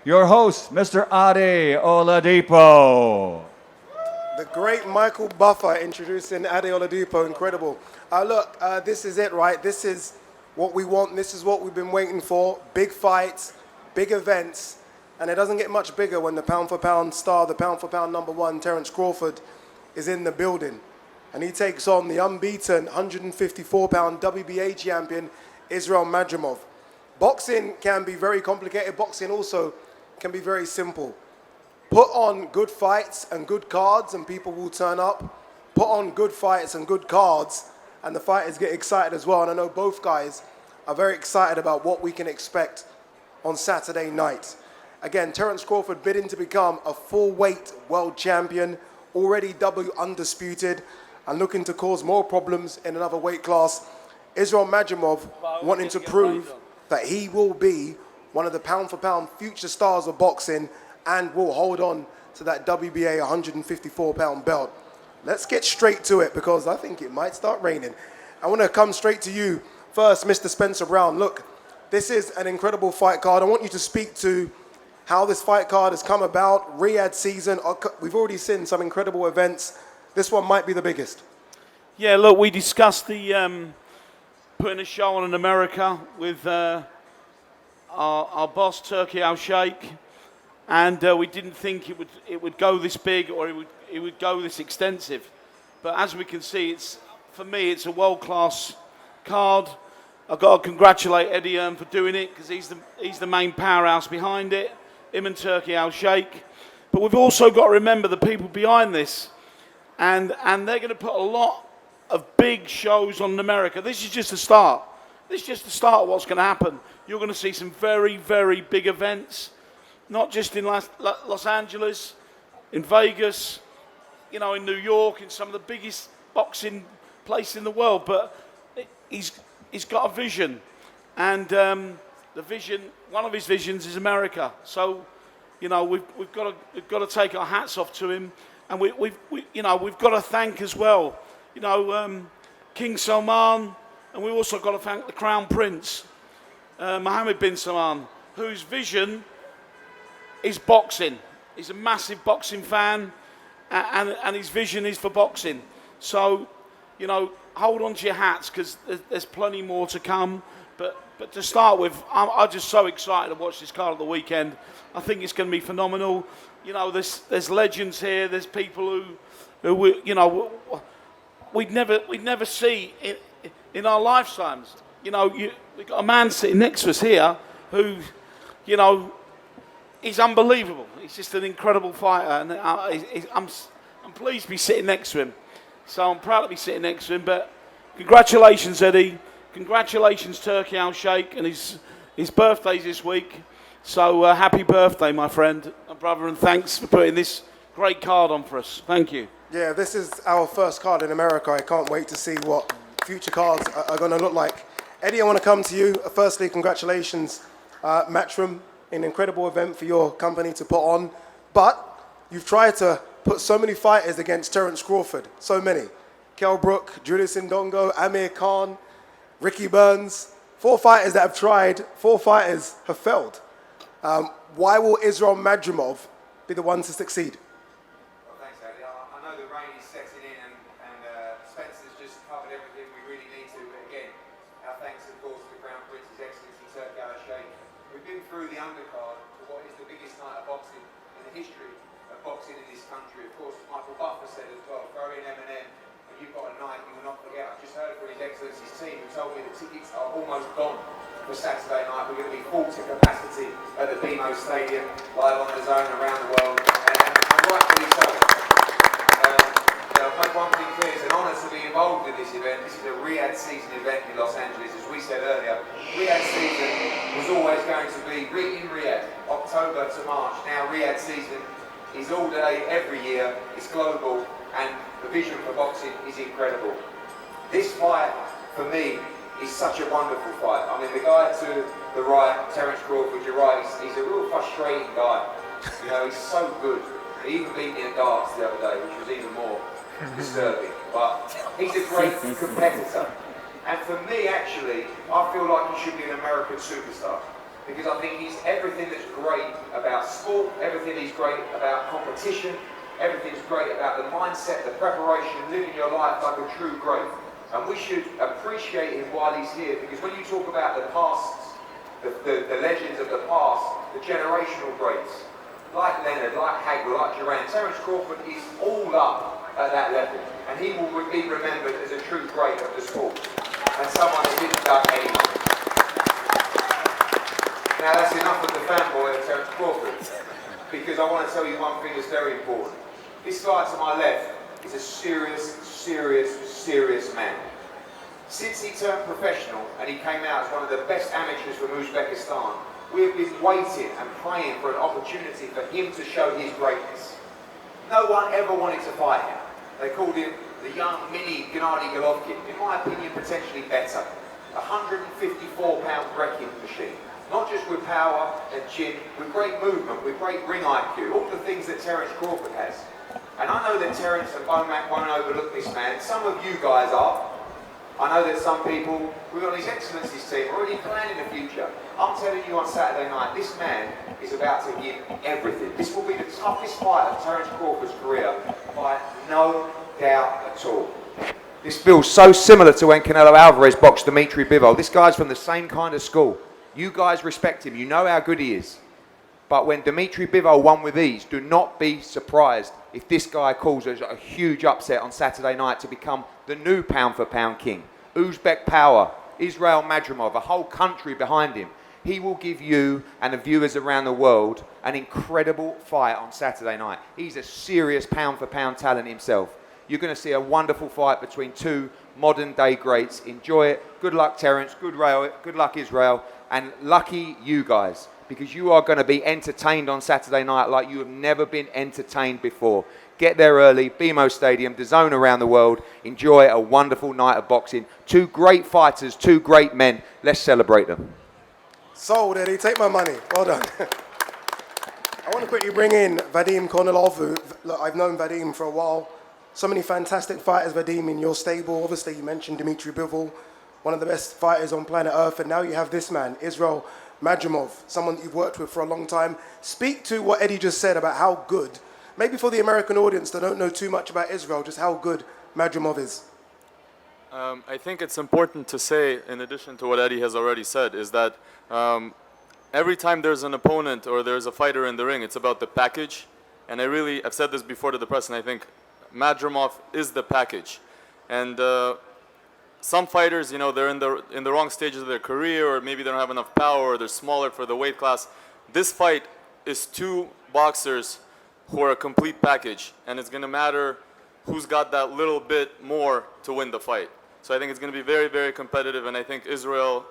your host, Mr. Ade Oladipo. The great Michael Buffer introducing Ade Oladipo, incredible. Look, this is it, right? This is what we want. This is what we've been waiting for. Big fights, big events, and it doesn't get much bigger when the pound-for-pound star, the pound-for-pound #1, Terence Crawford, is in the building. And he takes on the unbeaten 154-pound WBA champion, Israil Madrimov. Boxing can be very complicated. Boxing also can be very simple. Put on good fights and good cards and people will turn up. Put on good fights and good cards and the fighters get excited as well. And I know both guys are very excited about what we can expect on Saturday night. Again, Terence Crawford bidding to become a full-weight world champion, already W undisputed, and looking to cause more problems in another weight class. Israil Madrimov wanting to prove that he will be one of the pound-for-pound future stars of boxing and will hold on to that WBA 154-pound belt. Let's get straight to it because I think it might start raining. I want to come straight to you first, Mr. Spencer Brown. Look, this is an incredible fight card. I want you to speak to how this fight card has come about, Riyadh season. We've already seen some incredible events. This one might be the biggest. Yeah, look, we discussed the putting a show on in America with our boss, Turki Alalshikh, and we didn't think it would go this big or it would go this extensive. But as we can see, for me, it's a world-class card. I've got to congratulate Eddie for doing it because he's the main powerhouse behind it, him and Turki Alalshikh. But we've also got to remember the people behind this, and they're going to put a lot of big shows on in America. This is just the start. This is just the start of what's going to happen. You're going to see some very, very big events, not just in Los Angeles, in Vegas, in New York, in some of the biggest boxing places in the world. But he's got a vision, and the vision, one of his visions is America. So, we've got to take our hats off to him, and we've got to thank as well, King Salman, and we've also got to thank the Crown Prince, Mohammed bin Salman, whose vision is boxing. He's a massive boxing fan, and his vision is for boxing. So, hold on to your hats because there's plenty more to come. But to start with, I'm just so excited to watch this card at the weekend. I think it's going to be phenomenal. There's legends here. There's people who we'd never see in our lifetimes. We've got a man sitting next to us here who, he's unbelievable. He's just an incredible fighter, and I'm pleased to be sitting next to him. So I'm proud to be sitting next to him. But congratulations, Eddie. Congratulations, Turki Alalshikh, and his birthday's this week. So happy birthday, my friend and brother, and thanks for putting this great card on for us. Thank you. Yeah, this is our first card in America. I can't wait to see what future cards are going to look like. Eddie, I want to come to you. Firstly, congratulations, Matchroom, an incredible event for your company to put on. But you've tried to put so many fighters against Terence Crawford, so many. Kell Brook, Julius Indongo, Amir Khan, Ricky Burns. 4 fighters that have tried, 4 fighters have failed. Why will Israil Madrimov be the one to succeed? Well, thanks, Andy. I know the rain is setting in and Spencer's just covered everything we really need to. But again, our thanks, of course, to the Crown Prince, His Excellency Turki Alalshikh. We've been through the undercard for what is the biggest night of boxing in the history of boxing in this country. Of course, Michael Buffer said as well, throw in M&M. You've got a night you will not forget. I just heard from His Excellency's team who told me the tickets are almost gone for Saturday night. We're going to be full to capacity at the BMO Stadium, live on the zone around the world, and rightfully so. I'll make one thing clear, it's an honour to be involved in this event. This is a Riyadh season event in Los Angeles, as we said earlier. Riyadh season was always going to be in Riyadh, October to March. Now Riyadh season is all day, every year, it's global, and the vision for boxing is incredible. This fight, for me, is such a wonderful fight. I mean, the guy to the right, Terence Crawford, you're right, he's a real frustrating guy. He's so good. He even beat me at darts the other day, which was even more disturbing. But he's a great competitor. And for me, actually, I feel like he should be an American superstar. because I think he's everything that's great about sport, everything he's great about competition, everything's great about the mindset, the preparation, living your life like a true great. And we should appreciate him while he's here, because when you talk about the past, the legends of the past, the generational greats, like Leonard, like Hagler, like Duran, Terence Crawford is all up at that level, and he will be remembered as a true great of the sport, and someone that didn't duck anyone. Now that's enough of the fanboy of Terence Crawford, because I want to tell you one thing that's very important. This guy to my left is a serious man. Since he turned professional and he came out as one of the best amateurs from Uzbekistan, we have been waiting and praying for an opportunity for him to show his greatness. No one ever wanted to fight him. They called him the young mini Gennady Golovkin. In my opinion, potentially better. 154-pound wrecking machine. Not just with power and chin, with great movement, with great ring IQ, all the things that Terence Crawford has. And I know that Terence and Bomac won't overlook this man. Some of you guys are. I know that some people who are on His Excellency's team are already planning the future. I'm telling you on Saturday night, this man is about to give everything. This will be the toughest fight of Terence Crawford's career, by no doubt at all. This feels so similar to when Canelo Alvarez boxed Dimitri Bivol. This guy's from the same kind of school. You guys respect him. You know how good he is. But when Dimitri Bivol won with ease, do not be surprised if this guy causes a huge upset on Saturday night to become the new pound-for-pound king. Uzbek power, Israil Madrimov, a whole country behind him. He will give you and the viewers around the world an incredible fight on Saturday night. He's a serious pound-for-pound talent himself. You're going to see a wonderful fight between two modern-day greats. Enjoy it. Good luck, Terence. Good luck, Israel. And lucky you guys, because you are going to be entertained on Saturday night like you have never been entertained before. Get there early, BMO Stadium, DAZN around the world. Enjoy a wonderful night of boxing. Two great fighters, two great men. Let's celebrate them. Sold, Eddie. Take my money. Well done. I want to quickly bring in Vadim Kornilov, who, look, I've known Vadim for a while. So many fantastic fighters, Vadim, in your stable. Obviously, you mentioned Dimitri Bivol, one of the best fighters on planet Earth. And now you have this man, Israil Madrimov, someone that you've worked with for a long time. Speak to what Eddie just said about how good, maybe for the American audience that don't know too much about Israil, just how good Madrimov is. I think it's important to say, in addition to what Eddie has already said, is that every time there's an opponent or there's a fighter in the ring, it's about the package. And I've said this before to the press, and I think Madrimov is the package. And some fighters, you know, they're in the wrong stages of their career, or maybe they don't have enough power, or they're smaller for the weight class. This fight is two boxers who are a complete package, and it's going to matter who's got that little bit more to win the fight. So I think it's going to be very, very competitive, and I think Israil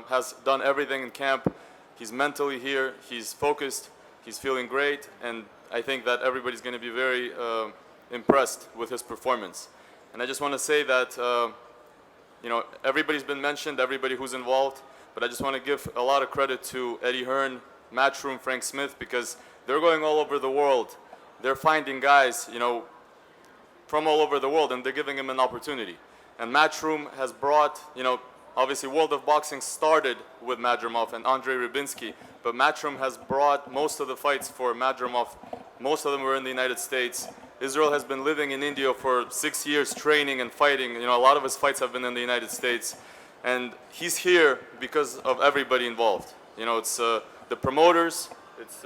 has done everything in camp. He's mentally here, he's focused, he's feeling great, and I think that everybody's going to be very impressed with his performance. And I just want to say that you know, everybody's been mentioned, everybody who's involved, but I just want to give a lot of credit to Eddie Hearn, Matchroom, Frank Smith, because they're going all over the world. They're finding guys, you know, from all over the world, and they're giving them an opportunity. And Matchroom has brought, you know, obviously World of Boxing started with Madrimov and Andrei Rybinski, but Matchroom has brought most of the fights for Madrimov. Most of them were in the United States. Israil has been living in India for 6 years, training and fighting. You know, a lot of his fights have been in the United States. And he's here because of everybody involved. You know, it's the promoters, it's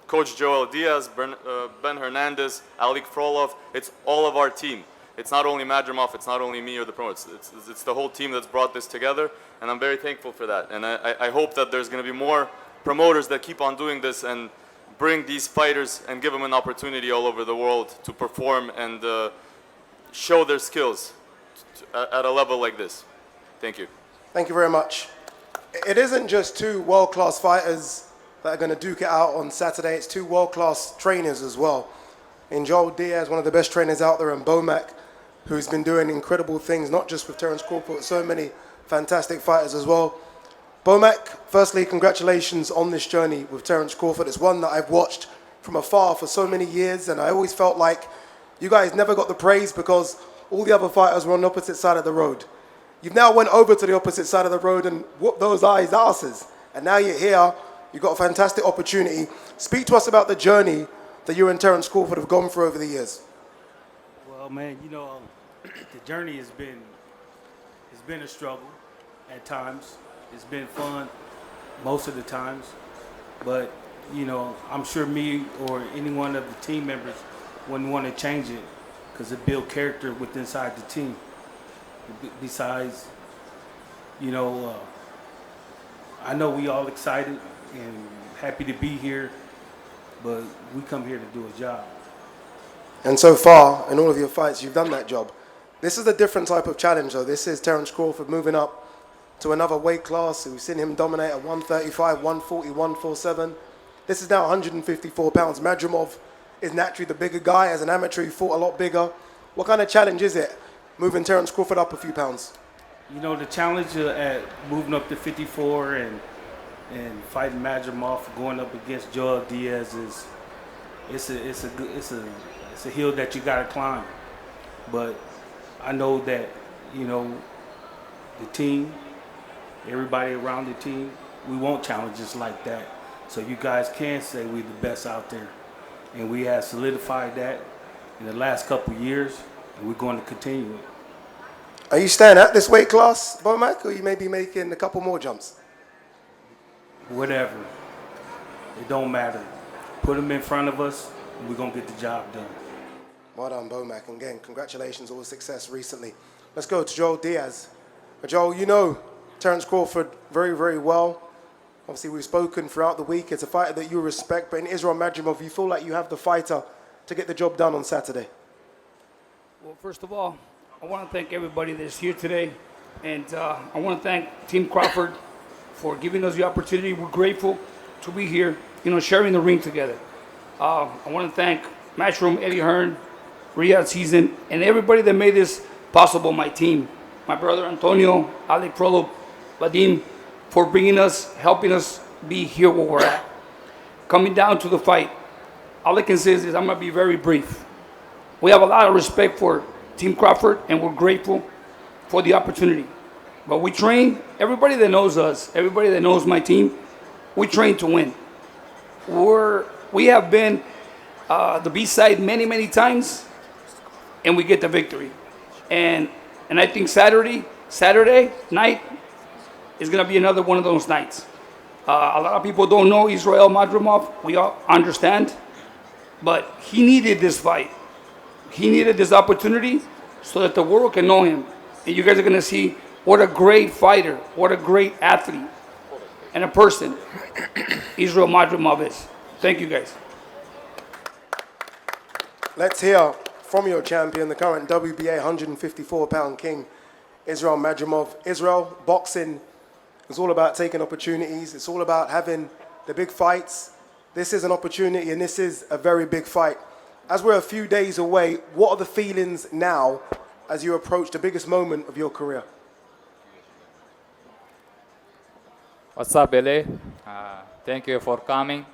Coach Joel Diaz, Ben Hernandez, Alik Frolov. It's all of our team. It's not only Madrimov, it's not only me or the promoters. It's the whole team that's brought this together, and I'm very thankful for that. And I hope that there's going to be more promoters that keep on doing this and bring these fighters and give them an opportunity all over the world to perform and show their skills at a level like this. Thank you. Thank you very much. It isn't just two world-class fighters that are going to duke it out on Saturday. It's two world-class trainers as well. In Joel Diaz, one of the best trainers out there, and Bomac, who's been doing incredible things, not just with Terence Crawford, but so many fantastic fighters as well. Bomac, firstly, congratulations on this journey with Terence Crawford. It's one that I've watched from afar for so many years, and I always felt like you guys never got the praise because all the other fighters were on the opposite side of the road. You've now went over to the opposite side of the road and whooped those asses. And now you're here. You've got a fantastic opportunity. Speak to us about the journey that you and Terence Crawford have gone through over the years. Well, man, you know, the journey has been a struggle at times. It's been fun most of the times, but you know, I'm sure me or any one of the team members wouldn't want to change it because it built character within inside the team. Besides, you know, I know we all excited and happy to be here, but we come here to do a job. And so far, in all of your fights, you've done that job. This is a different type of challenge, though. This is Terence Crawford moving up to another weight class. We've seen him dominate at 135, 140, 147. This is now 154 pounds. Madrimov is naturally the bigger guy. As an amateur, he fought a lot bigger. What kind of challenge is it, moving Terence Crawford up a few pounds? You know, the challenge at moving up to 54 and fighting Madrimov, going up against Joel Diaz it's a hill that you gotta climb. But I know that, you know, the team, everybody around the team, we want challenges like that. So you guys can say we're the best out there. And we have solidified that in the last couple of years, and we're going to continue it. Are you staying at this weight class, Bomac, or you may be making a couple more jumps? Whatever. It don't matter. Put them in front of us, and we're going to get the job done. Well done, Bomac. And again, congratulations, all the success recently. Let's go to Joel Diaz. Joel, you know Terence Crawford very, very well. Obviously, we've spoken throughout the week. It's a fighter that you respect, but in Israil Madrimov, you feel like you have the fighter to get the job done on Saturday. Well, first of all, I want to thank everybody that's here today. And I want to thank Team Crawford for giving us the opportunity. We're grateful to be here, you know, sharing the ring together. I want to thank Matchroom, Eddie Hearn, Riyadh Season, and everybody that made this possible, my team. My brother Antonio, Alec Prolo, Vadim, for bringing us, helping us be here where we're at. Coming down to the fight, all I can say is I'm going to be very brief. We have a lot of respect for Team Crawford, and we're grateful for the opportunity. But we train, everybody that knows us, everybody that knows my team, we train to win. We have been the B-side many, many times, and we get the victory. And I think Saturday night is going to be another one of those nights. A lot of people don't know Israil Madrimov. We all understand. But he needed this fight. He needed this opportunity so that the world can know him. And you guys are going to see what a great fighter, what a great athlete, and a person Israil Madrimov is. Thank you, guys. Let's hear from your champion, the current WBA 154-pound king, Israil Madrimov. Israil, boxing is all about taking opportunities. It's all about having the big fights. This is an opportunity, and this is a very big fight. As we're a few days away, what are the feelings now as you approach the biggest moment of your career? What's up, LA? Thank you for coming.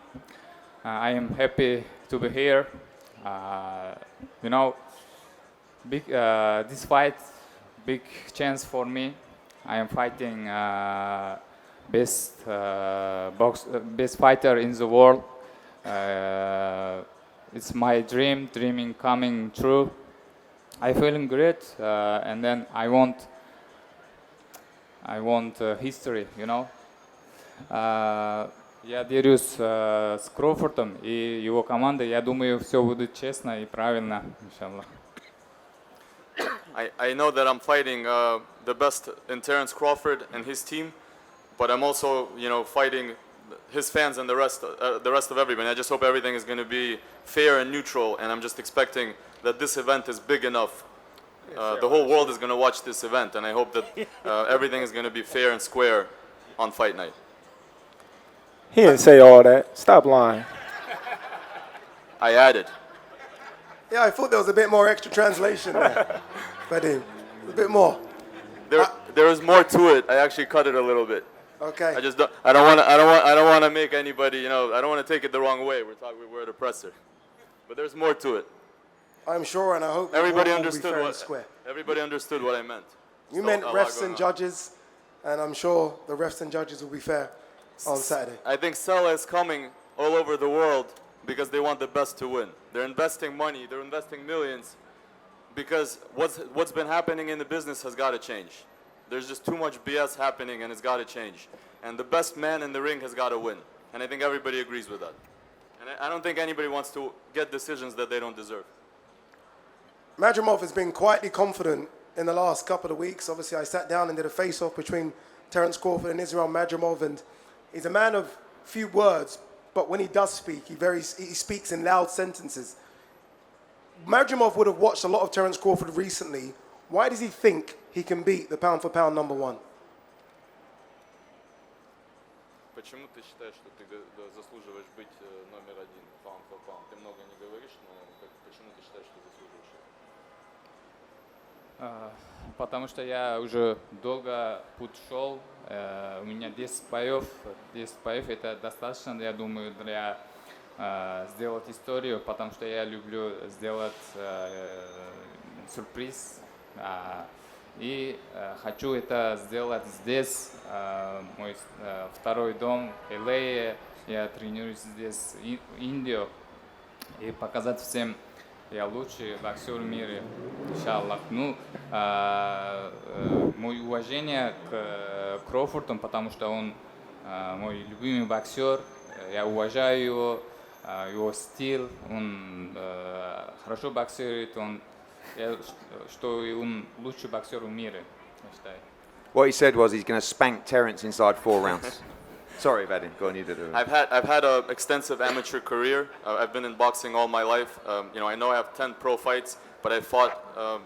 I am happy to be here. You know, this fight, big chance for me. I am fighting best fighter in the world. It's my dreaming coming true. I feeling great, and then I want history, you know. Я делюсь с Кроуфордом и его командой. Я думаю, все будет честно и правильно, иншаллах. I know that I'm fighting the best in Terence Crawford and his team, but I'm also, you know, fighting his fans and the rest of everybody. I just hope everything is going to be fair and neutral, and I'm just expecting that this event is big enough. The whole world is going to watch this event, and I hope that everything is going to be fair and square on fight night. He didn't say all that. Stop lying. I added. Yeah, I thought there was a bit more extra translation there. Vadim, a bit more. There is more to it. I actually cut it a little bit. Okay. I don't want to make anybody, you know, I don't want to take it the wrong way. We're at a presser. But there's more to it. I'm sure, and I hope Everybody will understood be fair what and square. Everybody understood what I meant. You So, meant a lot refs going and on. judges, and I'm sure the refs and judges will be fair. on Saturday? I think Sela is coming all over the world because they want the best to win. They're investing money, they're investing millions because what's been happening in the business has got to change. There's just too much BS happening and it's got to change. And the best man in the ring has got to win. And I think everybody agrees with that. And I don't think anybody wants to get decisions that they don't deserve. Madrimov has been quietly confident in the last couple of weeks. Obviously, I sat down and did a face-off between Terence Crawford and Israil Madrimov, and he's a man of few words, but when he does speak, he speaks in loud sentences. Madrimov would have watched a lot of Terence Crawford recently. Why does he think he can beat the pound-for-pound number one? Почему ты считаешь, что ты заслуживаешь быть номер один pound for pound? Ты много не говоришь, но почему ты считаешь, что заслуживаешь? Потому что я уже долго путь шел, у меня 10 боев это достаточно, я думаю, для сделать историю, потому что я люблю сделать сюрприз, и хочу это сделать здесь, мой второй дом, LA, я тренируюсь здесь, Индию, и показать всем, я лучший боксер в мире, иншаллах. Ну, мое уважение к Кроуфорду, потому что он мой любимый боксер, я уважаю его стиль, он хорошо боксирует, что он лучший боксер в мире, я считаю. What he said was he's going to spank Terence inside 4 rounds. Sorry, Vadim. Go on, you did it. I've had an extensive amateur career. I've been in boxing all my life. I know I have 10 pro fights, but I fought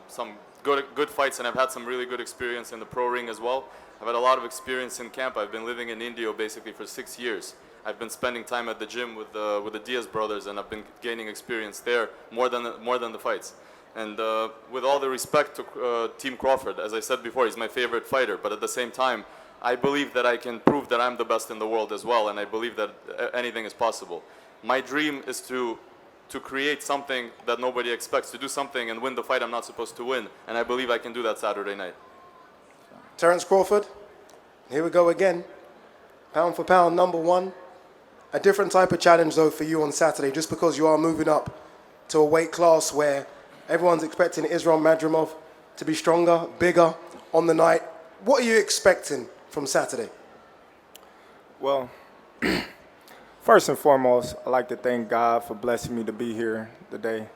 some good fights, and I've had some really good experience in the pro ring as well. I've had a lot of experience in camp. I've been living in India basically for 6 years. I've been spending time at the gym with the Diaz brothers, and I've been gaining experience there more than the fights. And with all the respect to Team Crawford, as I said before, he's my favorite fighter. But at the same time, I believe that I can prove that I'm the best in the world as well, and I believe that anything is possible. My dream is to create something that nobody expects, to do something and win the fight I'm not supposed to win, and I believe I can do that Saturday night. Terence Crawford, here we go again. Pound for pound, number one. A different type of challenge, though, for you on Saturday, just because you are moving up to a weight class where everyone's expecting Israil Madrimov to be stronger, bigger on the night. What are you expecting from Saturday? Well, first and foremost, I'd like to thank God for blessing me to be here today.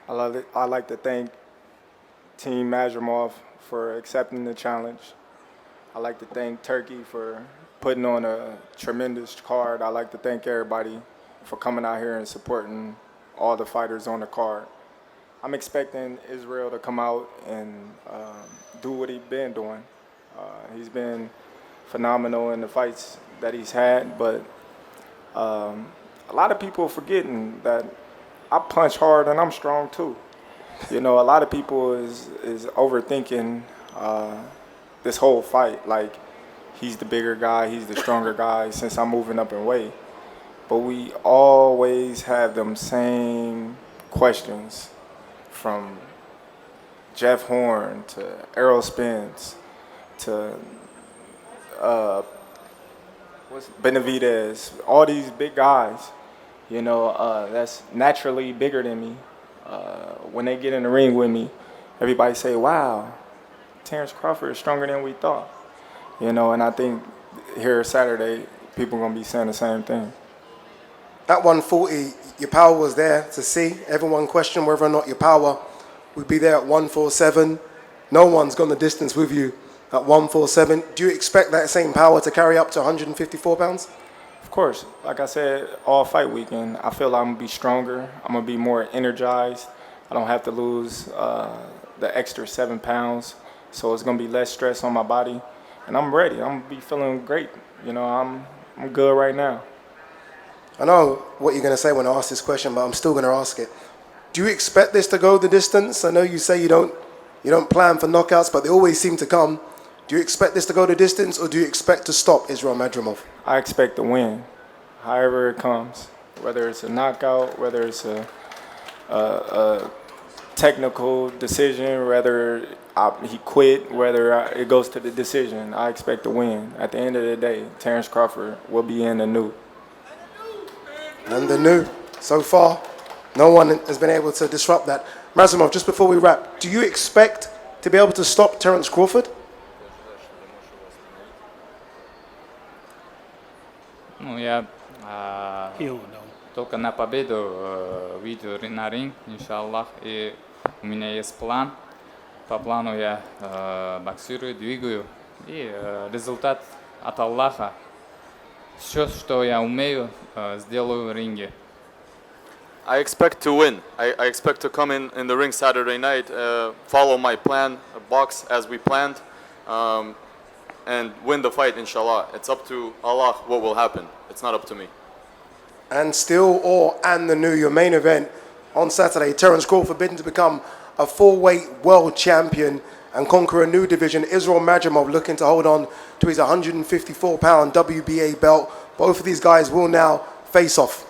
I'd like to thank Team Madrimov for accepting the challenge. I'd like to thank Turkey for putting on a tremendous card. I'd like to thank everybody for coming out here and supporting all the fighters on the card. I'm expecting Israil to come out and do what he's been doing. He's been phenomenal in the fights that he's had, but a lot of people are forgetting that I punch hard and I'm strong too. A lot of people is overthinking this whole fight. Like, he's the bigger guy, he's the stronger guy since I'm moving up in weight. But we always have them same questions, from Jeff Horn to Errol Spence to Benavidez, all these big guys, that's naturally bigger than me. When they get in the ring with me, everybody say, wow, Terence Crawford is stronger than we thought. And I think here Saturday, people are going to be saying the same thing. At 140, your power was there to see. Everyone questioned whether or not your power would be there at 147. No one's gone the distance with you at 147. Do you expect that same power to carry up to 154 pounds? Of course. Like I said, all fight weekend, I feel I'm going to be stronger. I'm going to be more energized. I don't have to lose the extra 7 pounds. So it's going to be less stress on my body. And I'm ready. I'm going to be feeling great. I'm good right now. I know what you're going to say when I ask this question, but I'm still going to ask it. Do you expect this to go the distance? I know you say you don't plan for knockouts, but they always seem to come. Do you expect this to go the distance, or do you expect to stop Israil Madrimov? I expect to win, however it comes. Whether it's a knockout, whether it's a technical decision, whether he quit, whether it goes to the decision, I expect to win. At the end of the day, Terence Crawford will be in the new. And the new, so far, no one has been able to disrupt that. Madrimov, just before we wrap, do you expect to be able to stop Terence Crawford? Ну, я He don't know. только на победу выйду на ринг, иншаллах. И у меня есть план. По плану я боксирую, двигаю. И результат от Аллаха. Все, что я умею, сделаю в ринге. I expect to win. I expect to come in the ring Saturday night, follow my plan, box as we planned, and win the fight, inshallah. It's up to Allah what will happen. It's not up to me. And still, and the new, your main event on Saturday, Terence Crawford bidding to become a full-weight world champion and conquer a new division. Israil Madrimov looking to hold on to his 154-pound WBA belt. Both of these guys will now face off.